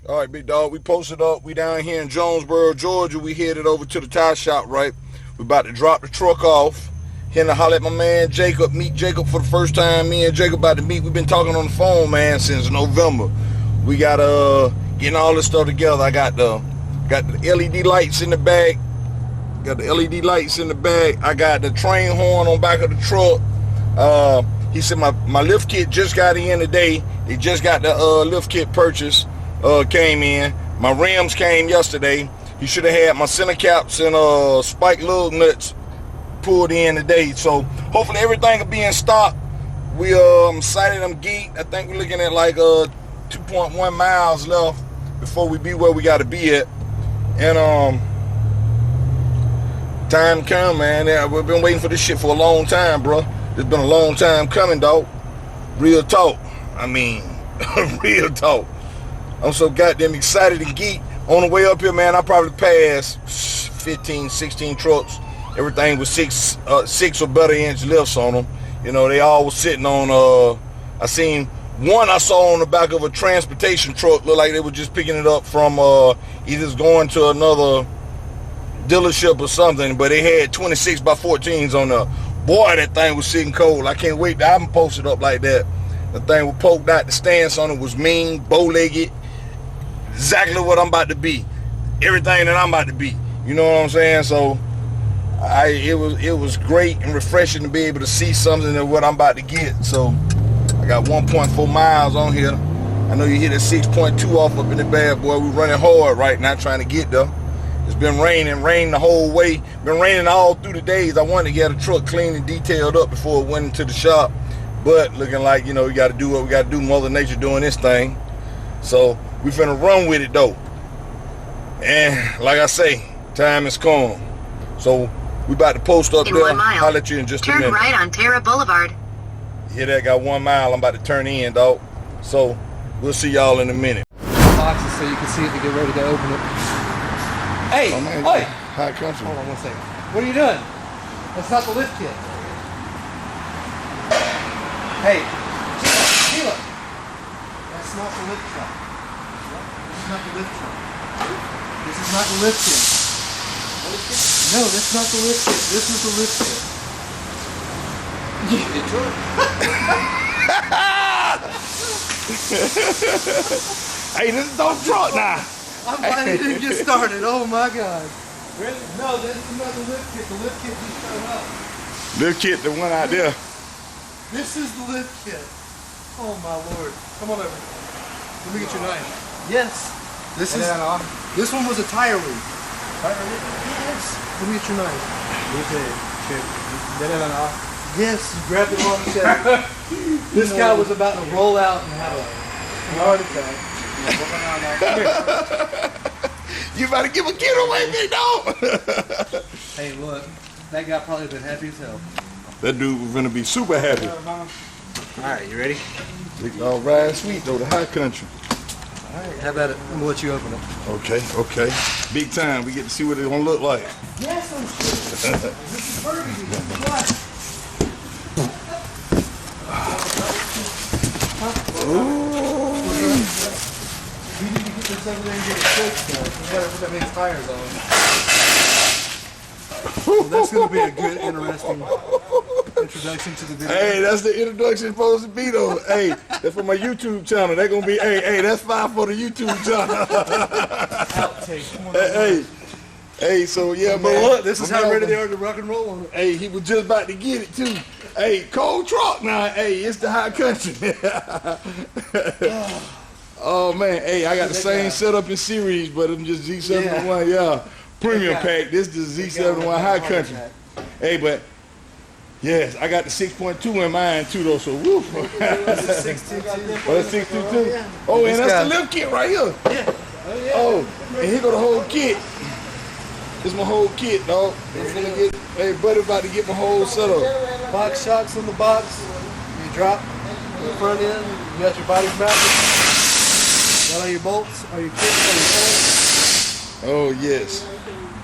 All right, big dog. We posted up. We down here in Jonesboro, Georgia. We headed over to the tire shop, right? We about to drop the truck off. Here to holler at my man Jacob. Meet Jacob for the first time. Me and Jacob about to meet. We've been talking on the phone, man, since November. We got getting all this stuff together. I got the LED lights in the back. Got the LED lights in the back. I got the train horn on back of the truck. He said my lift kit just got in today. They just got the lift kit purchase. Came in. My rims came yesterday. He should have had my center caps and spike lug nuts pulled in today. So hopefully everything will be in stock. I'm excited. I'm geeked. I think we're looking at like 2.1 miles left before we be where we got to be at. And time come, man. Yeah, we've been waiting for this shit for a long time, bro. It's been a long time coming, dog. Real talk. I mean, real talk. I'm so goddamn excited and geeked. On the way up here, man, I probably passed 15, 16 trucks. Everything was six or better inch lifts on them. You know, they all was sitting on, I seen one I saw on the back of a transportation truck. Looked like they were just picking it up from either going to another dealership or something, but they had 26 by 14s on there. Boy, that thing was sitting cold. I can't wait to have them posted up like that. The thing was poked out. The stance on it was mean, bow-legged. Exactly what I'm about to be. Everything that I'm about to be. You know what I'm saying? So it was great and refreshing to be able to see something of what I'm about to get. So I got 1.4 miles on here. I know you hit a 6.2 off up in the bad boy. We're running hard right now trying to get there. It's been raining the whole way. Been raining all through the days. I wanted to get a truck clean and detailed up before it went into the shop. But looking like, you know, we got to do what we got to do. Mother Nature doing this thing. So we finna run with it though. And like I say, time is come. So we about to post up in there. 1 mile. I'll let you in just a minute. Turn right on Terra Boulevard. Yeah, that got 1 mile. I'm about to turn in, dog. So we'll see y'all in a minute. Boxes so you can see it to get ready to open it. Hey, Oh, man, oi! high country. Hold on 1 second. What are you doing? That's not the lift kit. Hey, Sheila. That's not the lift truck. This is not the lift truck. This is not the lift kit. No, that's not the lift kit. This is the lift kit. Hey, this is no truck now. I'm glad it didn't get started. Oh my God. Really? No, this is not the lift kit. The lift kit just showed up. Lift kit, the one out there. This is the lift kit. Oh my Lord. Come on over. Let me get your knife. Yes. This one was a tire leak. Tire leak? Yes. Let me get your knife. Yes, you grabbed it on the check. This guy was about to roll out and have a heart attack. You about to give a kid away, big dog. Hey, look. That guy probably been happy as hell. That dude was gonna be super happy. Alright, you ready? Big dog ride sweet though, the high country. Alright, how about it? I'm gonna let you open it. Okay. Big time. We get to see what it's gonna look like. Yes, I'm sure. This is burgundy. What? We need to get this over there and get it fixed though. We gotta put that man's tires on. So that's gonna be a good, interesting introduction to the video. Hey, that's the introduction supposed to be though. Hey, that's for my YouTube channel. They're gonna be, hey, that's 5 for the YouTube channel. Outtake. Come on, Hey, so yeah, but man. look, this is how ready they are to rock and roll on it. Hey, he was just about to get it too. Hey, cold truck now. Hey, it's the high country. Oh man, hey, I got the same setup in series, but I'm just Z71, yeah. Premium pack. This is the Z71 high country. Hey, but yes, I got the 6.2 in mine too though, so woo. Oh, that's 622. Oh, and that's the lift kit right here. Yeah. Oh, and here go the whole kit. This is my whole kit, dog. Hey, buddy, about to get my whole setup. Box shocks on the box. You drop the front end. You got your body mounted. Got all your bolts, all your kits, all your bolts. Oh yes.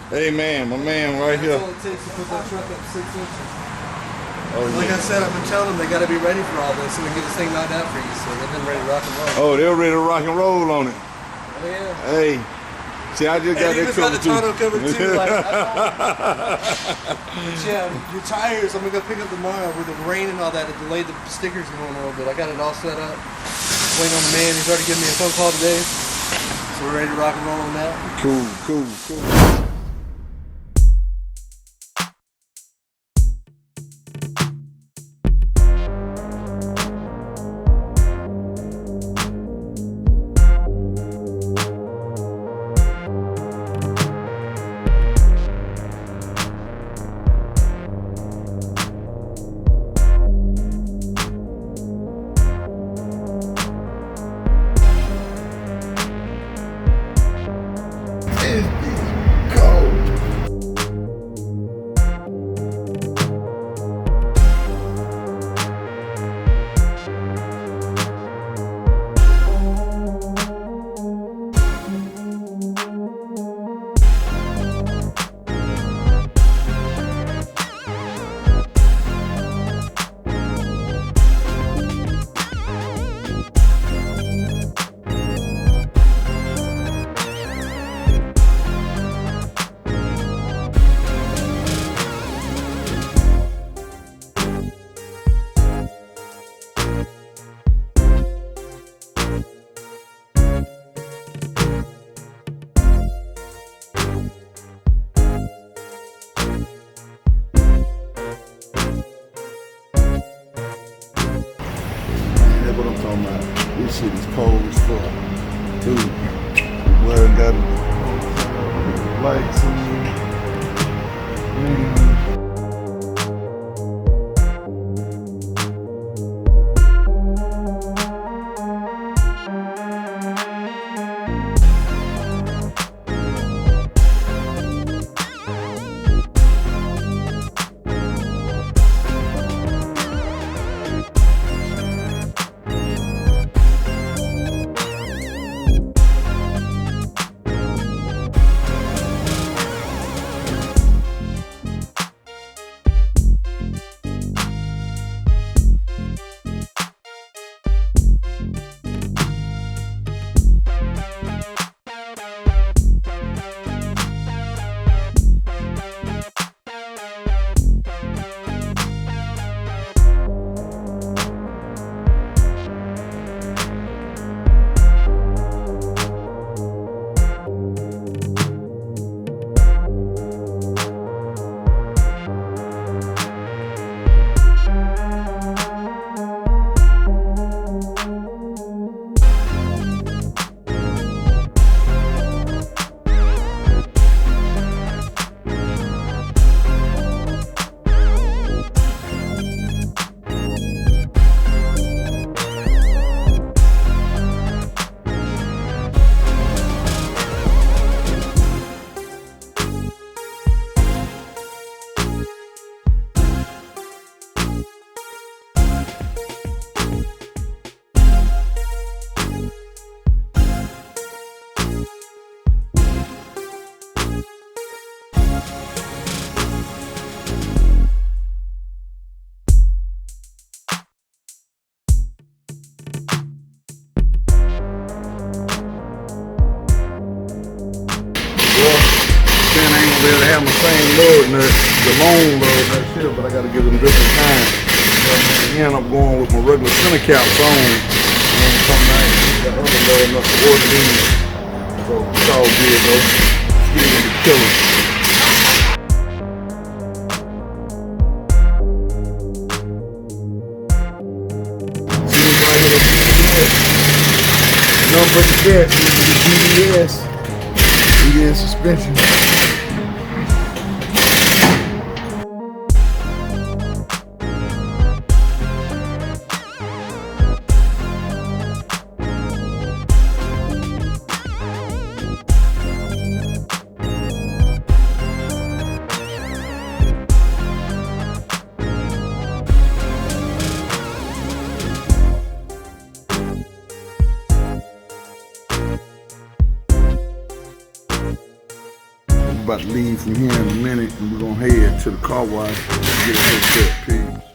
Hey man, my man right here. That's all it takes to put that truck up 6 inches. Oh, Like yeah. I said, I've been telling them they got to be ready for all this so we can get this thing knocked out for you. So they've been ready to rock and roll. Oh, they're ready to rock and roll on it. Yeah. Hey, see, I just got that cover the too. tonneau cover too. Like, yeah, your tires. I'm gonna go pick up tomorrow with the rain and all that. It delayed the stickers going a little bit. I got it all set up. Waiting on the man. He's already given me a phone call today, so we're ready to rock and roll on that. Cool. That's what I'm talking about. This shit is cold as fuck. Dude, well, got lights on. Be able to have my same load nut, the long load nut shit, but I gotta give them different kinds. So I end up going with my regular center caps on, and some nights the other load nut to order these. So it's all good though. Getting into killers. See this right here, the BDS. Nothing but the cat, the BDS. BDS suspension. About to leave from here in a minute, and we're gonna head to the car wash and get a haircut. Peace.